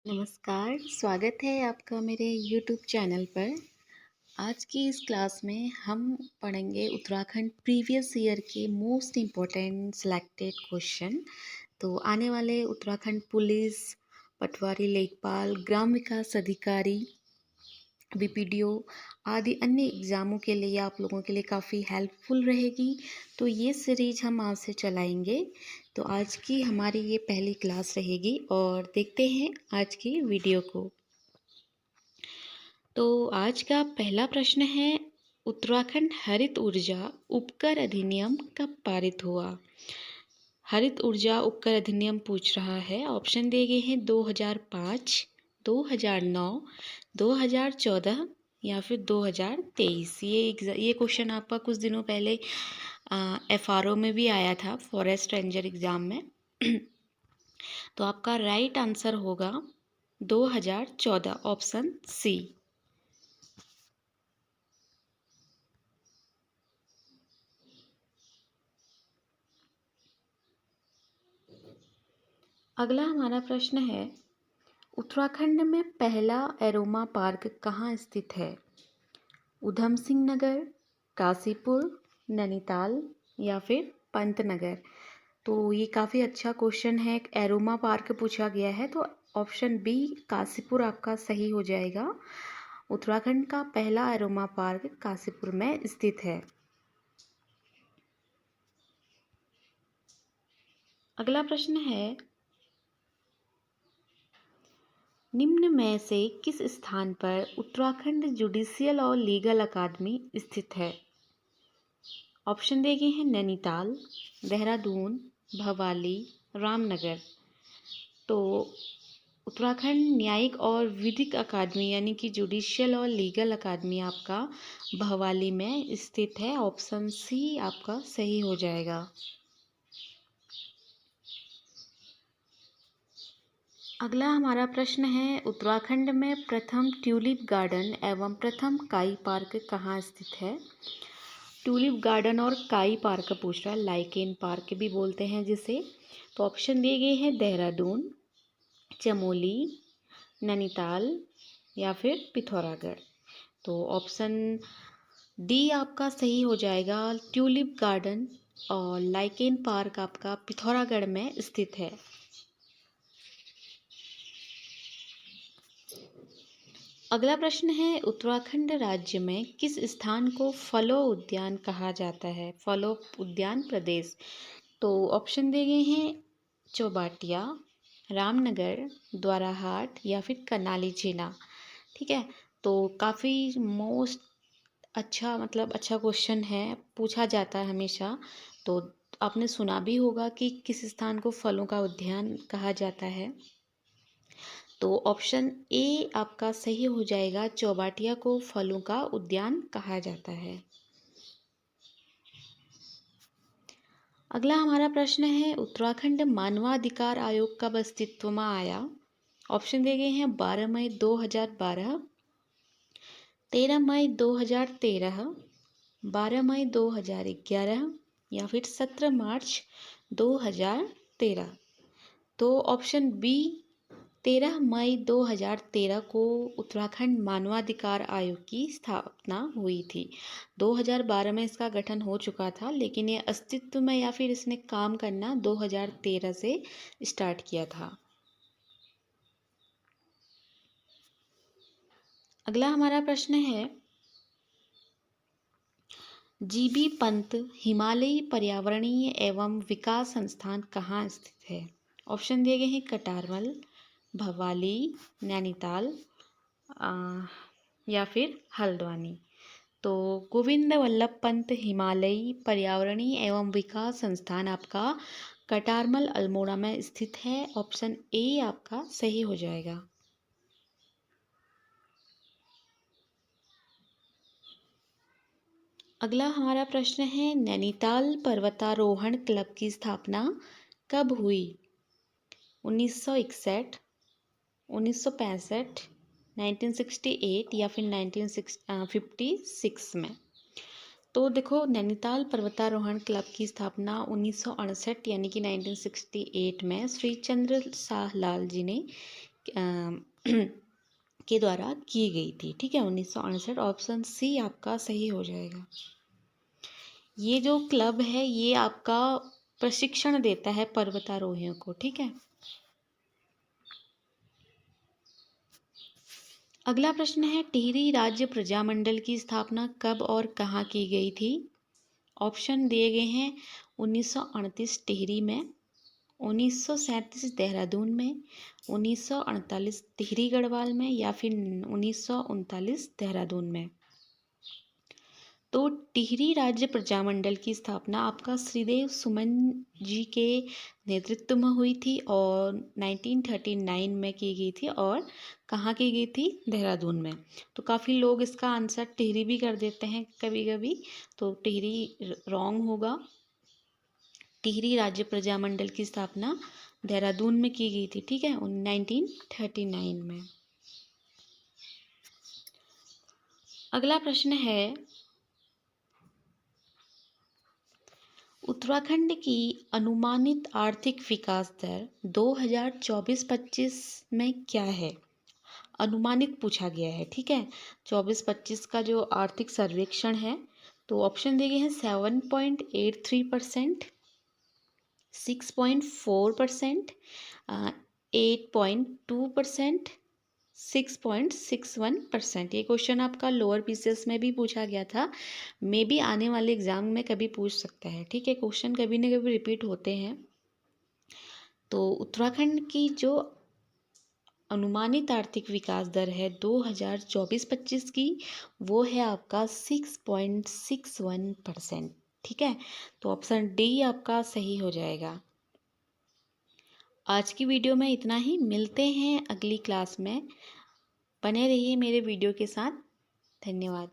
नमस्कार, स्वागत है आपका मेरे यूट्यूब चैनल पर। आज की इस क्लास में हम पढ़ेंगे उत्तराखंड प्रीवियस ईयर के मोस्ट इम्पोर्टेंट सिलेक्टेड क्वेश्चन। तो आने वाले उत्तराखंड पुलिस, पटवारी लेखपाल, ग्राम विकास अधिकारी, बीपीडीओ आदि अन्य एग्ज़ामों के लिए आप लोगों के लिए काफ़ी हेल्पफुल रहेगी। तो ये सीरीज हम आज से चलाएंगे। तो आज की हमारी ये पहली क्लास रहेगी और देखते हैं आज की वीडियो को। तो आज का पहला प्रश्न है, उत्तराखंड हरित ऊर्जा उपकर अधिनियम कब पारित हुआ? हरित ऊर्जा उपकर अधिनियम पूछ रहा है। ऑप्शन दिए गए हैं 2005, 2009, 2014 या फिर 2023। ये क्वेश्चन आपका कुछ दिनों पहले एफआरओ में भी आया था, फॉरेस्ट रेंजर एग्ज़ाम में। तो आपका राइट आंसर होगा 2014, ऑप्शन सी। अगला हमारा प्रश्न है, उत्तराखंड में पहला एरोमा पार्क कहाँ स्थित है? उधम सिंह नगर, काशीपुर, नैनीताल या फिर पंतनगर। तो ये काफ़ी अच्छा क्वेश्चन है। एक एरोमा पार्क पूछा गया है, तो ऑप्शन बी काशीपुर आपका सही हो जाएगा। उत्तराखंड का पहला एरोमा पार्क काशीपुर में स्थित है। अगला प्रश्न है, निम्न में से किस स्थान पर उत्तराखंड जुडिशियल और लीगल अकादमी स्थित है? ऑप्शन दिए गए हैं नैनीताल, देहरादून, भवाली, रामनगर। तो उत्तराखंड न्यायिक और विधिक अकादमी यानी कि जुडिशियल और लीगल अकादमी आपका भवाली में स्थित है। ऑप्शन सी आपका सही हो जाएगा। अगला हमारा प्रश्न है, उत्तराखंड में प्रथम ट्यूलिप गार्डन एवं प्रथम काई पार्क कहाँ स्थित है? ट्यूलिप गार्डन और काई पार्क पूछ रहा है, लाइकेन पार्क भी बोलते हैं जिसे। तो ऑप्शन दिए गए हैं देहरादून, चमोली, नैनीताल या फिर पिथौरागढ़। तो ऑप्शन डी आपका सही हो जाएगा। ट्यूलिप गार्डन और लाइकेन पार्क आपका पिथौरागढ़ में स्थित है। अगला प्रश्न है, उत्तराखंड राज्य में किस स्थान को फलो उद्यान कहा जाता है? फलो उद्यान प्रदेश। तो ऑप्शन दिए गए हैं चौबाटिया, रामनगर, द्वाराहाट या फिर करनाली झीना। ठीक है, तो काफ़ी मोस्ट अच्छा क्वेश्चन है, पूछा जाता है हमेशा। तो आपने सुना भी होगा कि किस स्थान को फलों का उद्यान कहा जाता है। तो ऑप्शन ए आपका सही हो जाएगा, चौबाटिया को फलों का उद्यान कहा जाता है। अगला हमारा प्रश्न है, उत्तराखंड मानवाधिकार आयोग कब अस्तित्व में आया? ऑप्शन दिए गए हैं 12 मई 2012, 13 मई 2013, 12 मई 2011 या फिर 17 मार्च 2013। तो ऑप्शन बी 13 मई 2013 को उत्तराखंड मानवाधिकार आयोग की स्थापना हुई थी। 2012 में इसका गठन हो चुका था, लेकिन ये अस्तित्व में या फिर इसने काम करना 2013 से स्टार्ट किया था। अगला हमारा प्रश्न है, जीबी पंत हिमालयी पर्यावरणीय एवं विकास संस्थान कहाँ स्थित है? ऑप्शन दिए गए हैं कटारमल, भवाली, नैनीताल या फिर हल्द्वानी। तो गोविंद वल्लभ पंत हिमालयी पर्यावरणीय एवं विकास संस्थान आपका कटारमल अल्मोड़ा में स्थित है। ऑप्शन ए आपका सही हो जाएगा। अगला हमारा प्रश्न है, नैनीताल पर्वतारोहण क्लब की स्थापना कब हुई? 1961, 1965, 1968 या फिर 1956 में। तो देखो, नैनीताल पर्वतारोहण क्लब की स्थापना 1968 यानी कि 1968 में श्री चंद्र शाहलाल जी ने के द्वारा की गई थी। ठीक है, 1968। ऑप्शन सी आपका सही हो जाएगा। ये जो क्लब है ये आपका प्रशिक्षण देता है पर्वतारोहियों को। ठीक है, अगला प्रश्न है टिहरी राज्य प्रजामंडल की स्थापना कब और कहाँ की गई थी? ऑप्शन दिए गए हैं 1938 टिहरी में, 1937 देहरादून में, 1948 टिहरी गढ़वाल में, या फिर 1939 देहरादून में। तो टिहरी राज्य प्रजामंडल की स्थापना आपका श्रीदेव सुमन जी के नेतृत्व में हुई थी और 1939 में की गई थी। और कहाँ की गई थी? देहरादून में। तो काफ़ी लोग इसका आंसर टिहरी भी कर देते हैं कभी कभी, तो टिहरी रॉन्ग होगा। टिहरी राज्य प्रजामंडल की स्थापना देहरादून में की गई थी। ठीक है, 1939 में। अगला प्रश्न है उत्तराखंड की अनुमानित आर्थिक विकास दर 2024-25 में क्या है? अनुमानित पूछा गया है। ठीक है, 24-25 का जो आर्थिक सर्वेक्षण है, तो ऑप्शन दिए गए हैं 7.83%, 6.4%, 8.2%, 6.61%। ये क्वेश्चन आपका लोअर पीसीएस में भी पूछा गया था, मे बी आने वाले एग्जाम में कभी पूछ सकता है। ठीक है, क्वेश्चन कभी ना कभी रिपीट होते हैं। तो उत्तराखंड की जो अनुमानित आर्थिक विकास दर है 2024-25 की, वो है आपका 6.61%। ठीक है, तो ऑप्शन डी आपका सही हो जाएगा। आज की वीडियो में इतना ही, मिलते हैं अगली क्लास में। बने रहिए मेरे वीडियो के साथ। धन्यवाद।